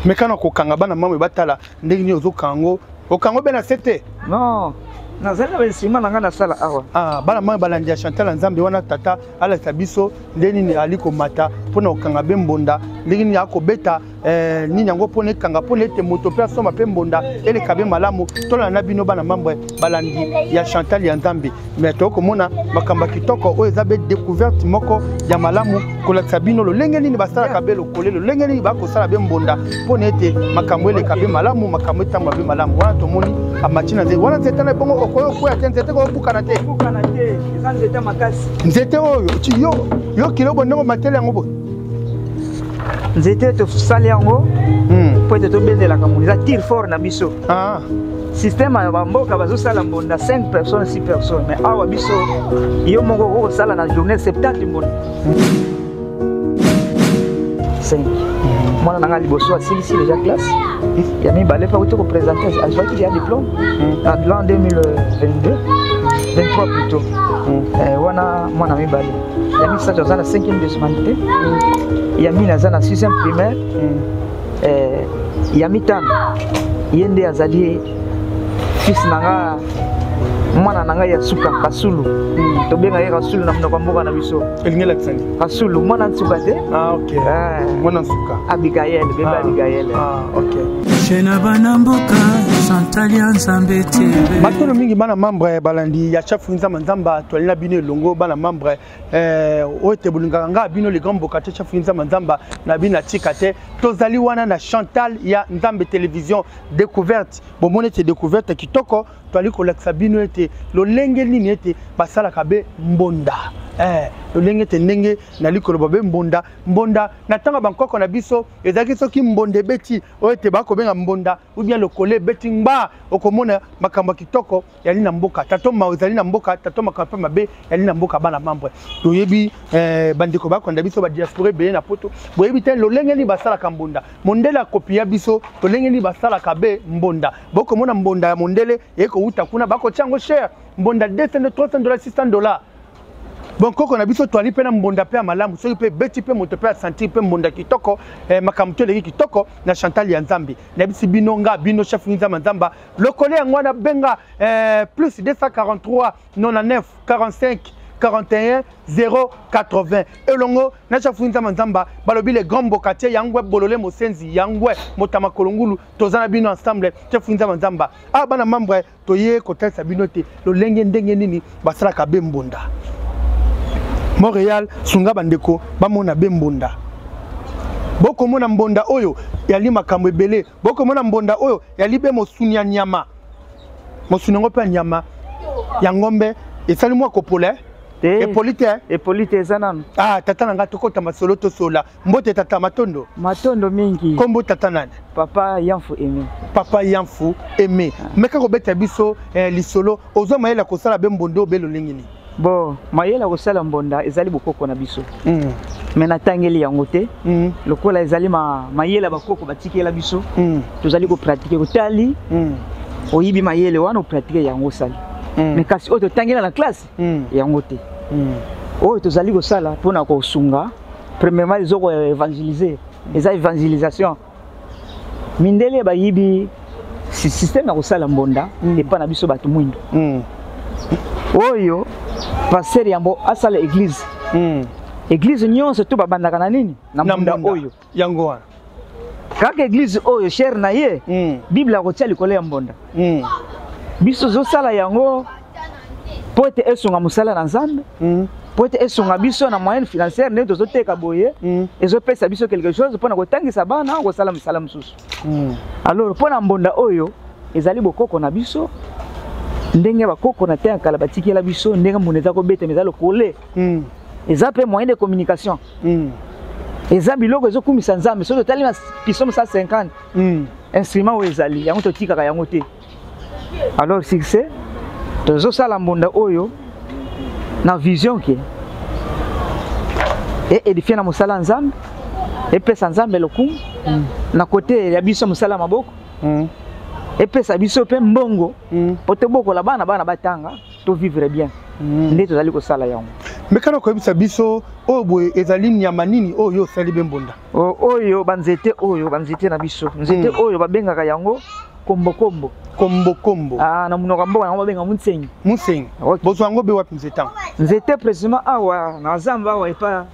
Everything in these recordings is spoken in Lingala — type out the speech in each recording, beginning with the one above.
Mais quand on kanga bana mamu batala ndenge ni ozokango okango bena sete non nazala besima nanga na sala awa bana mamu balandia Chantal Nzambe wana tata ala tabiso ndeni ni aliko mata pona okanga bembonda ndenge ni akobeta ni nyango pone kanga pone te moto pe soma pe mbonda ele kabe malamu tola na bino bana mamu balandi ya Chantal Nzambe mais to komona makamba kitoko o ezabe découverte moko ya malamu kola sabino lo lenge ni basala kabe lo kolelo lenge ni bako sala bembonda pone te makambo ele kabe malamu makambo tamba be malamu wana to moni amachina ze wana zetana bongo okoyo ko ya nzete ko bukana te eza nzete makasi nzete oyo yo kilo bongo matele yango bo nzete to sali yango po te to bendela kamuni za tire fort na biso système ya bamboka bazo sala mbonda 5 personnes 6 personnes mais awa biso yo moko ko sala na journée 70 mbonda 5 mwana nanga liboso asilisi déjà classe ya mibale pa ko présenter azwaki ya diplôme en 2022 23 plutôt wana mwana mibale ya mi sa jozana 5e de humanité ya mi na zana 6e primaire ya mitano yende azali fils nanga mwana nanga ya suka kasulu to benga ye kasulu na mnoko mboka na biso elingela tsandi kasulu mwana nsuka te okay mwana nsuka Abigail beba Abigail okay Chena bana mboka Chantal Nzambe TV Matono mingi bana membre balandi ya chafu Nzamba twalina bino elongo bana membre ote bulunga nga bino le grand boka chafu Nzamba na bina tikate tozali wana na Chantal ya Nzambe télévision découverte bomone te découverte kitoko twali kolaksa bino ete lo lenge nini ete basala kabe mbonda lo lenge te ndenge na likolo babe mbonda na tanga bankoko na biso ezaki soki mbonde beti oete bako benga mbonda ou bien le collé beti ngba okomona makamba kitoko yali na mboka tato maozali na mboka tato makampa mabe yali na mboka bana membre toyebi bandeko bako na biso ba diaspora be na poto boyebi te lo lenge ni basala kambonda mondela kopia biso to lenge ni basala kabe mbonda boko mona mbonda ya mondele eko uta kuna bako chango cher mbonda $200 $300 $600 bon koko na biso twali pe na mbonda pe malamu soki pe beti pe moto pe sentir pe mbonda kitoko makamto le kitoko na Chantal Nzambe na bisi binonga bino chef Nzamba lokole yango na benga plus 243 99 45 41 080 elongo na chef Nzamba balobi le grand bokate yangwe bolole mosenzi yangwe motama kolongulu tozana bino ensemble chef Nzamba bana membre toye kotelsa bino te lo lenge ndenge nini basala ka bembonda Montréal sunga bandeko bamona bembonda boko mona mbonda oyo yali makambo ebele boko mona mbonda oyo yali be mosunya nyama mosunyango pe nyama ya ngombe esali mwa kopole epolite ezanano tata nanga tokota masolo to sola mbote tata matondo mingi kombo tata nani papa Yanfu Aimé meka ko beta biso lisolo ozo mayela ko sala bembondo belo lingini bon mayela ko sala mbonda ezali bokoko na biso mais na tangeli yango te lokola ezali mayela bakoko batikela biso tozali ko pratiquer ko tali oyibi mayele wana o pratiquer yango sali mais kasi oto tangela na classe yango te oyo tozali ko sala pona ko sunga premièrement ils ont évangéliser les évangélisation mindele bayibi système ya ko sala mbonda et pas na biso batu mwindo oyo passer yambo asala église église nyonso to babandaka na nini na mbonda oyo yango wana kaka église oyo cher na ye bible akotia likolo ya mbonda biso zo sala yango po ete esunga musala na Nzambe po ete esunga biso na moyenne financière ne tozo teka boye ezopesa biso quelque chose pona kotangisa bana ko sala musala mususu alors pona mbonda oyo ezali bokoko na biso ndenge bakoko na te kala batikela biso ndenge moneza ko bete mezalo kolé eza pe moyen de communication eza biloko ezokumisa Nzambe so totali na piso 150 instrument o ezali yango totika ka yango te alors succès tozo sala mbonda oyo na vision ke édifier na musala Nzambe et pesa Nzambe lokumu na côté ya biso musala maboko et pesa biso pe mbongo pote boko la bana batanga to vivre bien nde tozali ko sala yango Mais quand on a biso oyo ezali nyama nini oyo sali bembonda oyo banzete na biso nzete oyo babengaka yango kombo na munoko mboka yango babenga munsenyi bozo yango be wapi nzete précisément awa na zamba awa epa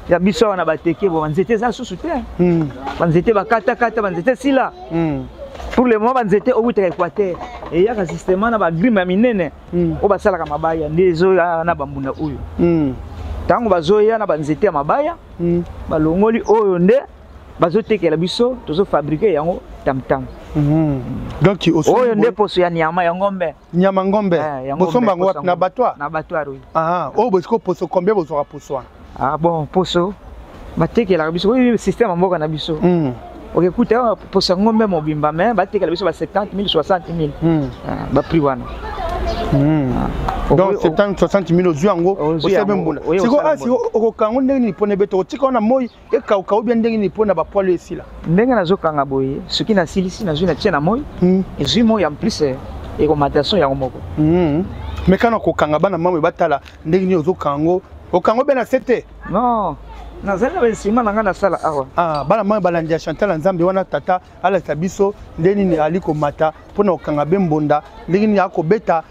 ya biso awa na bateke bo banzete za susu te banzete bakata banzete sila pour le moment banzete obutaka Équateur et yaka système na ba grima minene o basalaka mabaya ndezo na bambunda oyo tango bazoya na banzete ya mabaya balongoli oyo nde bazotekela biso tozo fabriquer yango tam donc oyo nde poso ya nyama ngombe bosomba ngo na batwa oyo oyo bosiko poso combien bozoka poso bon poso batekela biso oyo système mboka na biso écoute, pour ce ngombe mobimba mais batekela biso ba 70 000 60 000 ba prix wana donc 70 60 000 ozuango osebe mbona siko asi okokango ndenge ni pone beto tika na moi ekauka obia ndenge ni pona ba poilo esila ndenge nazokanga boye soki na silisi na zuna tia na moi ezui moi en plus recommandation ya moko mais kana kokanga bana mama batala ndenge ni ozokango okango bena sete non nazala bensima nanga na sala awa bana mama balandi Chantal Nzambe wana tata ala sabiso ndeni ni aliko mata pona okanga bembonda ndenge ni akobeta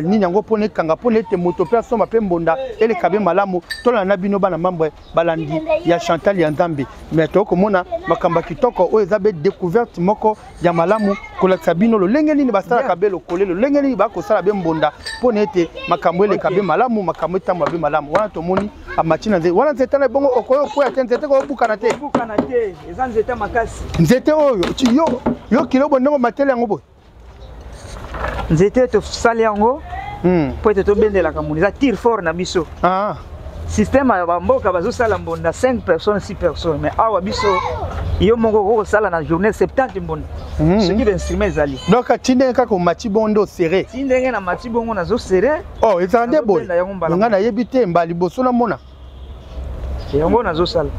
nini yango pona kanga pona ete moto pe asoma pe mbonda ele kabe malamu tola na bino bana mambo balandi ya Chantal Nzambe mais to komona makamba kitoko o ezabe découverte moko ya malamu kola sabino lo lenge nini basala kabelo kolelo lenge nini bako sala bembonda pona ete makambo ele kabe malamu makambo etamwa be malamu wana to moni amachina nze wana nzetana bongo okoyo ko ya nzete ko bukana te eza nzete makasi nzete oyo yo kilobo ndongo matele yango boy nzete to sali yango po ete to bendela kamuni za tire fort na biso système ya bamboka bazosala mbonda 5 personnes 6 personnes mais awa biso yo moko ko sala na journée 70 mbonda soki l'instrument ezali donc atinde kaka mati bondo serré tindenge na mati bongo nazo serré ezande boy nga na yebite mbali boso na mona yango nazo sala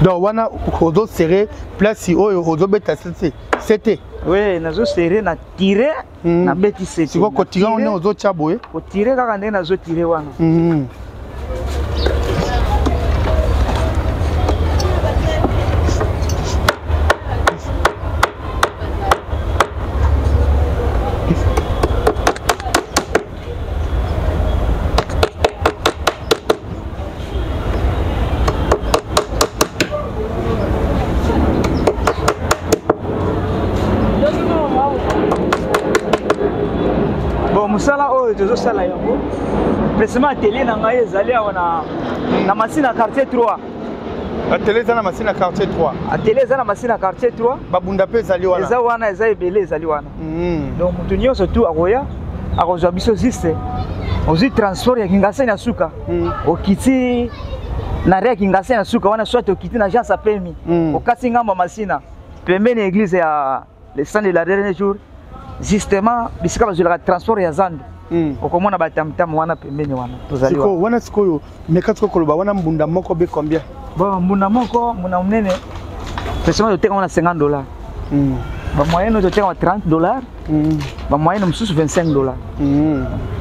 donc wana ozo serré place oyo ozo beta c'était oui nazo serré na tirer na beti c'était siko ko tirer on ozo chaboye ko tirer kaka ndenge nazo tirer wana musala oyo tozo sala yango précisément atelier na ngai ezali awa na machine à quartier 3 atelier eza na machine à quartier 3 atelier eza na machine à quartier 3 babunda pe ezali wana eza wana eza ebele ezali wana donc mutu nyonso tu akoya akozwa biso juste ozwi transport ya kingasani ya suka okiti na rea kingasani ya suka wana soit okiti na agence apemi okasi ngambo masina pembeni église ya le sang de la dernier jour justement bisika bazolaka transport ya zando okomona batamtam wana pembeni wana tozali wana sikoyo mekatiko koloba wana mbunda moko be combien bon mbunda moko muna munene précisément totenga wana $50 ba moyenne totenga $30 ba moyenne mosusu $25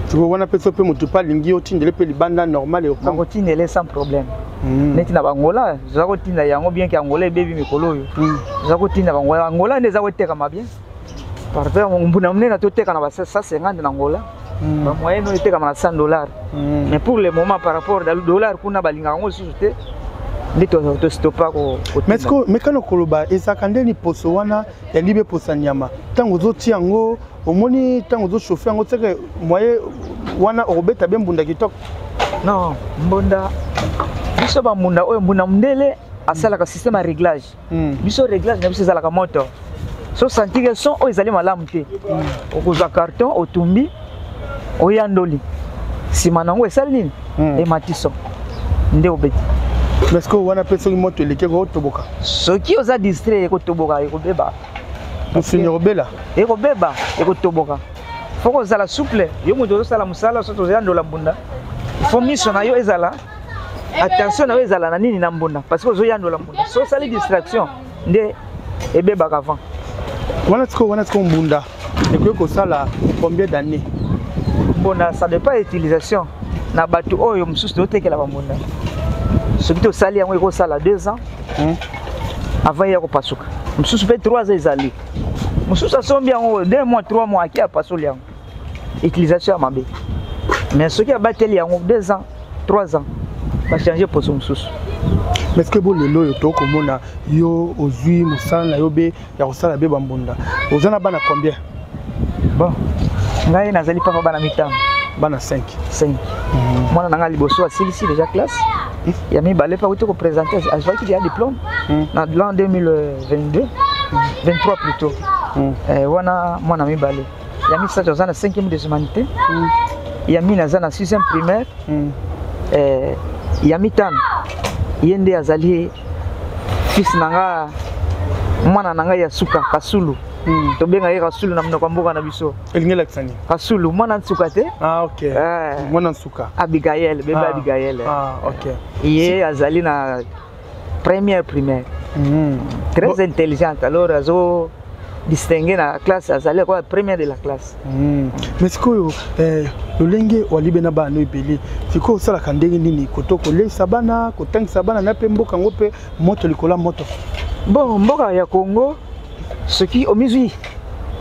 siko wana peso pe mutu pa lingi otindele pe libanda normal yo ko tindele sans problème neti na bangola zako tinda yango bien que angola bebi mikolo yo zako tinda bangola angola ndeza ko teka mabien Par exemple, mbuna mnene toteka na ba 150 na Angola. Ba moyenne toteka na $100. Mais pour le moment par rapport au dollar kuna balinga ngo susute ndito to stopa ko. Mais est-ce que mekano koloba ezakande ni poso wana ya libe posanyama. Tango zoti yango omoni tango zo chauffer yango tseke moye wana obeta be mbunda kitoko. Non, mbunda biso ba mbunda oyo mbunda mndele asala ka système à réglage. Biso réglage na biso zala ka moto. So sentir son o ezali malamu te. Okozwa carton otumbi oyandoli. Sima nango esali nini? E matiso. Nde obeti. Mais est-ce que wana peso ki moto eleke ko toboka? Soki oza distrait ko toboka e ko beba. Monsieur Robela. E ko beba e ko toboka. Foko zala souple. Yo moto osala musala so toyandola mbunda. Faut mission na yo ezala. Attention na yo ezala na nini na mbunda parce que ozoyandola mbunda. So sali distraction nde ebeba avant. Wana tiko mbunda. Et que ça là combien d'années? Bon, ça dépend de l'utilisation. Na batu oyo mususu totekela ba mbunda. Soki to sali yango eko sala 2 ans. Avant ya ko pasuka. Mususu fait 3 ans ezali. Mususu asombi yango 2 mois 3 mois aki apasoli yango. Utilisation mabe. Mais soki abateli yango 2 ans 3 ans va changer pour son mususu. Mais est-ce que bon lelo yo to komona yo ozui musala yo be ya kosala be bambunda. Ozana bana combien? Bon. Ngai nazali papa bana mitano. Bana 5. Moi nanga liboso asilisi déjà classe. Ya mi balé pas ko présenter je vois qu'il y a diplôme. Na l'an 2022 23 plutôt. Wana moi na mi balé. Ya mi ça dans la 5e des humanités. Ya mi na zana 6e primaire. Ya mi tan. Yende azali fils nanga mwana nanga ya suka kasulu. To benga ye kasulu na mnoko mboka na biso. Elingela ksani. Kasulu mwana nsuka te? Ah OK. Mwana nsuka. Abigail, bébé Abigail. Ah OK. Ye azali na première primaire. Très intelligente alors azo distinguer na classe azali quoi première de la classe. Mais sikoyo lolenge walibe na bana ebele. Sikoyo sala kandenge nini kotoko le sabana, kotangi sabana na pe mboka ngope moto likola moto. Bon, mboka ya Congo ce qui au misui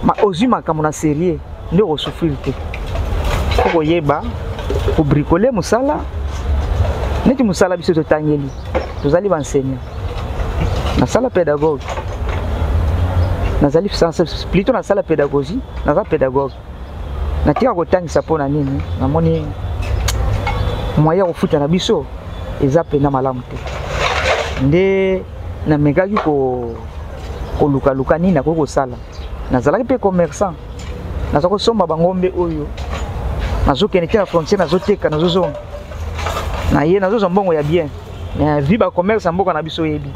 ma ozui makamona sérieux ndio ko souffrir te. Ko yeba ko bricoler musala. Neti musala biso to tangeli. Tozali ba enseignant. Na sala pédagogue. Nazali plutôt na sala pédagogie, naza pédagogue. Na tika ko tangisa pona nini? Na moni moya ko futa na biso eza pena malamu te. Nde na megaki ko luka nini na ko sala. Nazalaki pe commerçant. Nazako somba bangombe oyo. Nazokene na frontière nazoteka nazozonga. Na ye nazo mbongo ya bien. Mais viba commerce mboka na biso yebi.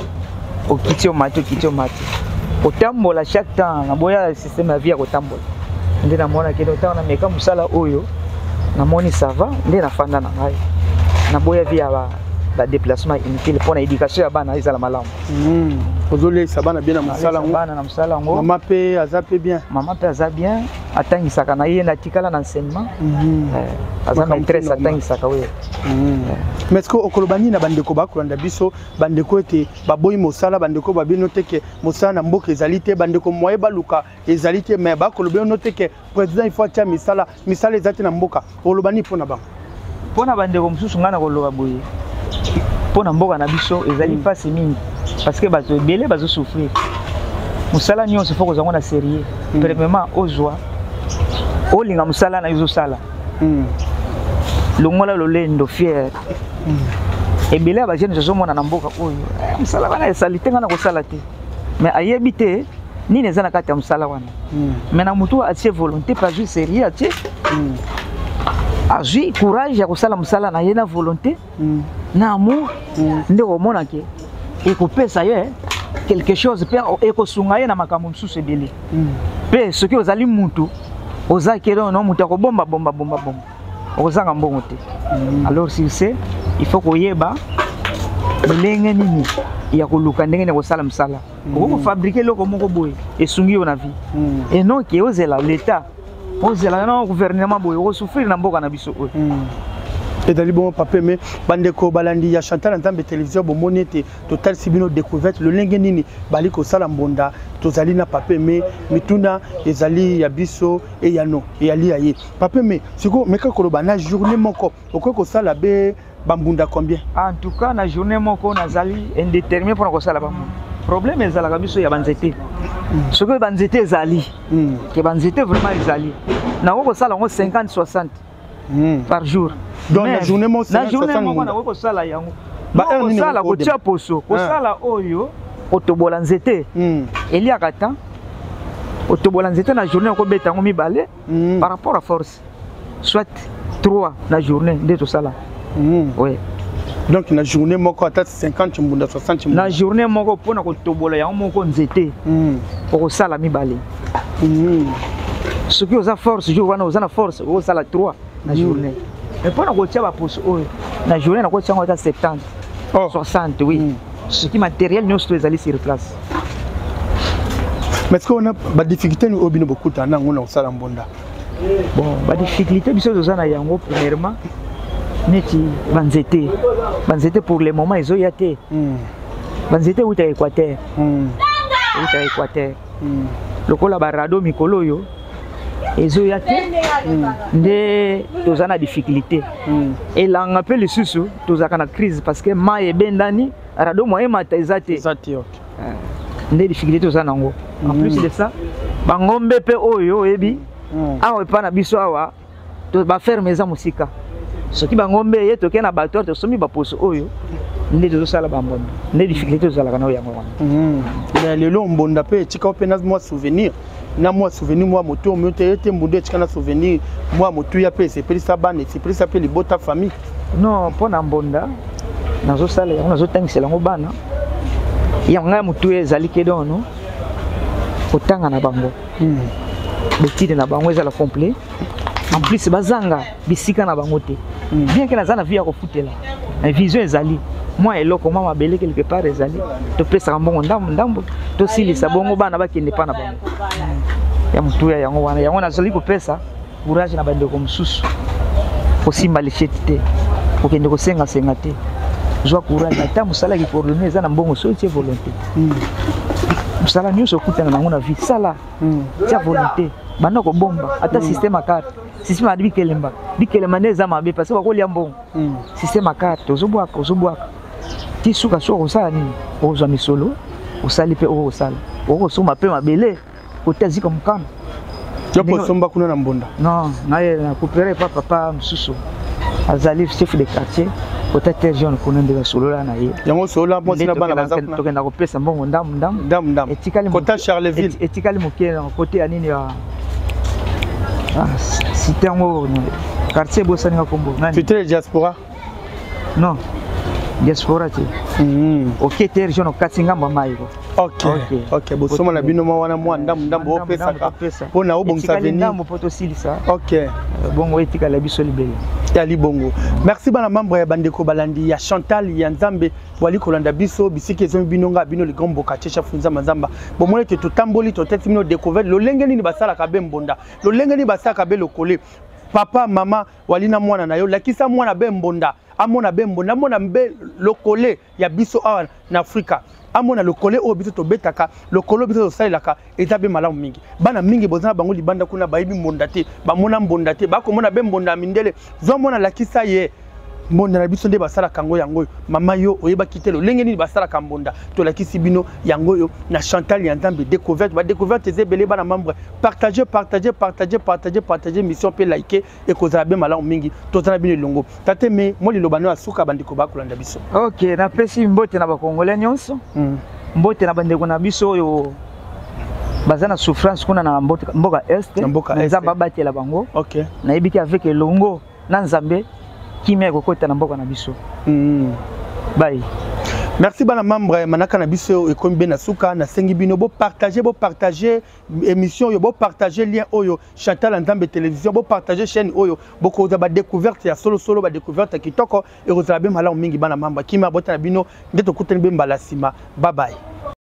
Okitio mati. Otambola chaque temps na boya système ya vie ya kotambola. Nde na mona keno temps na meka musala oyo. Na moni ça va, nde na fanda na ngai. Na boya vie ya ba déplacement inutile pour na éducation ya bana ezala malamu. Ozole sabana bien na musala ngo. Bana na musala ngo. Maman pe azape bien. Maman pe aza bien. Atangisaka na ye na tikala na enseignement. Aza maîtresse atangisaka we. Mais est-ce que okolobani na bandeko bakolanda biso bandeko ete baboyi mosala bandeko babino teke mosala na mboka ezali te bandeko moye baluka ezali te mais bakolobi no teke président il faut tia misala ezali na mboka olobani pona ba pona bandeko mususu ngana koloba boye pona mboka na biso ezali face mingi parce que bato ebele bazo souffrir mosala nyonso faut kozango na sérieux premièrement ozwa olinga mosala na yozo sala longola lolendo fier ebele ba jeune jozo mona na mboka oyo mosala wana esalite ngana kosala te mais ayebi te nini eza na kati ya mosala wana mais na mutu atie volonté pas juste sérieux atie azwi courage ya kosala mosala na ye na volonté na amour nde komona ke ekopesa ye quelque chose pe ekosunga ye na makambo mosusu ebele pe soki ozali mutu ozaki no mutu akobomba bomba ozanga mbongo te alors si c'est il faut koyeba belenge nini ya koluka ndenge ne kosala msala ko fabriquer loko moko boye esungi yo na vie et non ke ozela l'état ozela na gouvernement boye ko souffrir na mboka na biso oyo Et dans le bon papier, mais Bandeko Balandi, ya Chantal Nzambe télévision, bon monete, total sibino découverte, le lingenini, Baliko Salambonda, tozali na papier, mais Mituna, Ezali, Yabiso, et Yano, et Ali Aye. Papier, mais c'est quoi, mais quand on a journée mon corps, pourquoi qu'on ça la baie, Bambunda combien? En tout cas, la journée mon corps, Nazali, indéterminé pour qu'on ça la Bambunda. Problème est la Gabiso, il y a Banzete. Ce que Banzete est Ali, que Banzete vraiment est Ali. N'a pas ça, 50-60 par jour. Donc la journée moi c'est 60 na ko sala yango ba sala ko tia poso ko sala oyo otobola nzete eli akata otobola nzete na journée ko beta ngo mibale par rapport à force soit 3 na journée de to sala oui donc na journée moko ata 50 mbunda 60 na journée moko pona ko tobola yango moko nzete ko sala mibale ce qui osa force jour wana osa na force ko sala 3 na journée. Mais pour nous retirer la pousse, la journée nous retirer à 70, 60, oui. Ce qui matériel nous sommes allés sur place. Mais est-ce qu'on a des difficultés nous obligons beaucoup de temps on a ça en bonda. Bon, des difficultés bisous aux ana yango premièrement. Neti banzete pour le moment ils ont yaté. Banzete où t'es Équateur. Où t'es Équateur. Le cola barado mikolo yo. Ils ont yaté. Nde tozana difficulté et là on appelle les sous tozaka crise parce que ma et bendani rado moyen mata ezate nde difficulté tozana ngo en plus de ça bangombe pe oyo ebi awa pa na biso awa to ba faire maison musika soki bangombe ye toke na bator to somi ba poso oyo nde tozosala bambonda nde difficulté tozala kana yango wana lelo mbonda pe tika pe na moi souvenir na moi souvenir moi moto moto était mbonda tika na souvenir moi moto ya pe c'est pris ça ban c'est pris ça pe les bota famille non pona mbonda nazosala yango nazotangisela ngo bana yanga moto ezali kedo no otanga na bango betide na bango ezala complet en plus bazanga bisika na bango te bien que nazana vie ya kofutela la vision ezali moi eloko mama bele quelque part ezali to pesa mbongo ndambo to silisa bongo bana bakende pa na bango ya mutu ya yango wana yango nazali ko pesa courage na bande ko mususu osimba lecheti te okende ko senga te joie courage ata musala ki coordonner za na mbongo so tie volonté musala nyuso kutana na ngona vie sala tia volonté bana ko bomba ata système carte système adi bikelemba neza mabe parce que bakolia mbongo système carte ozobwaka ti suka so ko sala nini ozwa misolo osali pe osala okosoma pe mabele otazi comme kam jopo somba kuna na mbonda non naye na coopérer papa msusu azali chef de quartier peut-être jeune kuna ndeka solola na ye yango solola mo sina bana bazakuna tokenda ko pesa mbongo ndam etikali kota Charleville etikali moke na côté ya nini ya cité ngo quartier bosani kombo nani c'était diaspora non diaspora ti ok terre jeune katingamba maiko ok bosoma na bino wana mwa ndambo opesa ka pona obongisa veni ndambo poto silisa ok bongo etika la biso libele ya libongo merci bana membre ya bandeko balandi ya Chantal ya Nzambe wali kolanda biso bisiki ezo binonga bino ligombo kachecha funza mazamba bomone te totamboli toteti bino découverte lo lengeni ni basala ka bembonda lo lengeni basala ka be lokole papa mama walina mwana na yo lakisa mwana bembonda amona bembonda amona mbe lokole ya biso awa na Afrika amona lokole o biso to betaka lokolo biso to salaka etabe malamu mingi bana mingi bozana bango libanda kuna bayibi mbonda te bamona mbonda te bakomona bembonda mindele zo mona lakisa ye mbonda na biso nde basala kango yango mama yo oyeba kitelo lengeni basala kambonda to lakisi bino yango yo na Chantal ya Nzambe découverte ba découverte ezebele bana membre partager mission pe liker et kozala be malamu mingi to zana bino longo tate me mo lilobano asuka bandiko bakolanda biso OK na pesi mbote na ba congolais nyonso mbote na bandeko na biso yo bazana souffrance kuna na mboka est nzamba batela bango OK na yebiki avec longo na Nzambe kimia kokota na mboka na biso bye merci bana membre manaka na biso ekombe na suka na sengi bino bo partager émission yo bo partager lien oyo Chantal Nzambe télévision bo partager chaîne oyo boko za ba découverte ya solo ba découverte kitoko et rozala be malamu mingi bana membre kimia bota na bino ndeto kutani be mbala sima bye bye